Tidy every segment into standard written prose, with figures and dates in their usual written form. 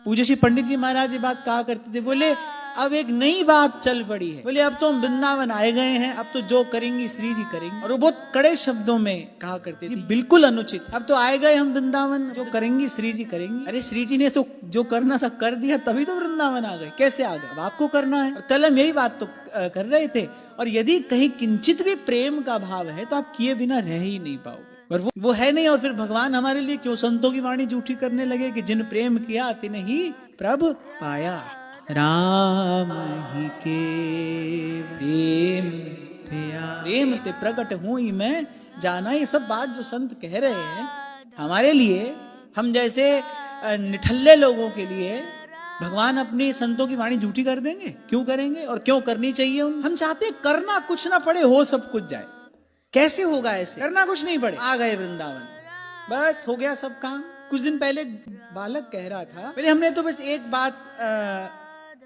पूज्य श्री पंडित जी महाराज ये बात कहा करते थे, बोले अब एक नई बात चल पड़ी है। बोले अब तो हम वृंदावन आए गए हैं, अब तो जो करेंगी श्री जी करेंगे। और वो बहुत कड़े शब्दों में कहा करते थे, बिल्कुल अनुचित। अब तो आए गए हम वृंदावन, जो करेंगी श्री जी करेंगी। अरे श्री जी ने तो जो करना था कर दिया, तभी तो वृंदावन आ गए। कैसे आ गए? अब आपको करना है। और कल हम यही बात तो कर रहे थे। और यदि कहीं किंचित भी प्रेम का भाव है तो आप किए बिना रह ही नहीं पाओगे। और वो है नहीं। और फिर भगवान हमारे लिए क्यों संतों की वाणी झूठी करने लगे कि जिन प्रेम किया तिन ही प्रभ पाया। राम ही के प्रेम ते प्रकट हूं ही मैं जाना। ये सब बात जो संत कह रहे हैं हमारे लिए, हम जैसे निठल्ले लोगों के लिए भगवान अपनी संतों की वाणी झूठी कर देंगे? क्यों करेंगे? और क्यों करनी चाहिए? हम चाहते करना कुछ ना पड़े, हो सब कुछ जाए। कैसे होगा ऐसे? करना कुछ नहीं पड़े, आ गए वृंदावन, बस हो गया सब काम। कुछ दिन पहले बालक कह रहा था, पहले हमने तो बस एक बात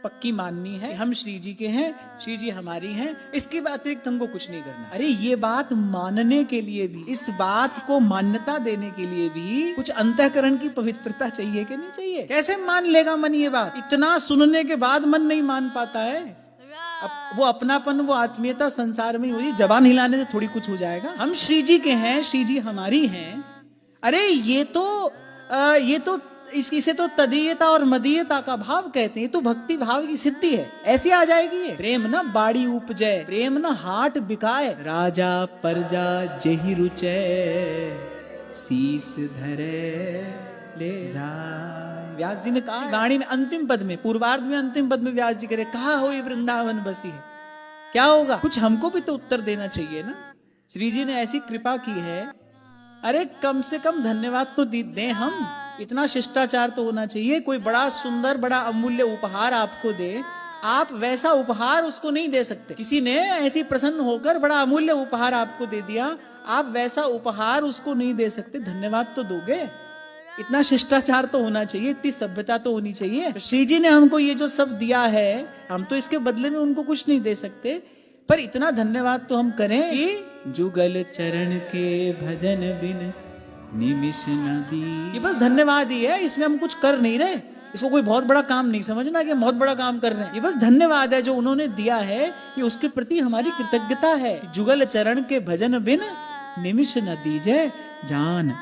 पक्की माननी है, हम श्री जी के हैं, श्री जी हमारी हैं, इसके अतिरिक्त हमको कुछ नहीं करना। अरे ये बात मानने के लिए भी, इस बात को मान्यता देने के लिए भी कुछ अंतःकरण की पवित्रता चाहिए कि नहीं चाहिए? कैसे मान लेगा मन ये बात? इतना सुनने के बाद मन नहीं मान पाता है। अब वो अपनापन, वो आत्मीयता संसार में हुई, जबान हिलाने से थोड़ी कुछ हो जाएगा। हम श्री जी के हैं, श्री जी हमारी हैं। अरे ये तो इसे तो तदीयता और मदीयता का भाव कहते हैं। तो भक्ति भाव की सिद्धि है, ऐसी आ जाएगी ये। प्रेम न बाड़ी उपजै, प्रेम न हाट बिकाए, राजा परजा जेहि रुचै, शीस धरे ले जाए। व्यास जी ने कहा वाणी में अंतिम पद में, पूर्वार्ध में अंतिम पद में व्यास जी करे, कहा हो ये वृंदावन बसी है। क्या होगा? कुछ हमको भी तो उत्तर देना चाहिए ना। श्री जी ने ऐसी कृपा की है, अरे कम से कम धन्यवाद तो दें हम। इतना शिष्टाचार तो होना चाहिए। कोई बड़ा सुंदर बड़ा अमूल्य उपहार आपको दे, आप वैसा उपहार उसको नहीं दे सकते। किसी ने ऐसी प्रसन्न होकर बड़ा अमूल्य उपहार आपको दे दिया, आप वैसा उपहार उसको नहीं दे सकते। धन्यवाद तो दोगे। इतना शिष्टाचार तो होना चाहिए, इतनी सभ्यता तो होनी चाहिए। श्री जी ने हमको ये जो सब दिया है, हम तो इसके बदले में उनको कुछ नहीं दे सकते, पर इतना धन्यवाद तो हम करें कि जुगल चरण के भजन बिन निमिष नदी। ये बस धन्यवाद ही है, इसमें हम कुछ कर नहीं रहे। इसको कोई बहुत बड़ा काम नहीं समझना कि हम बहुत बड़ा काम कर रहे हैं। ये बस धन्यवाद है जो उन्होंने दिया है, ये उसके प्रति हमारी कृतज्ञता है। जुगल चरण के भजन बिन निमिष न दीजे जान।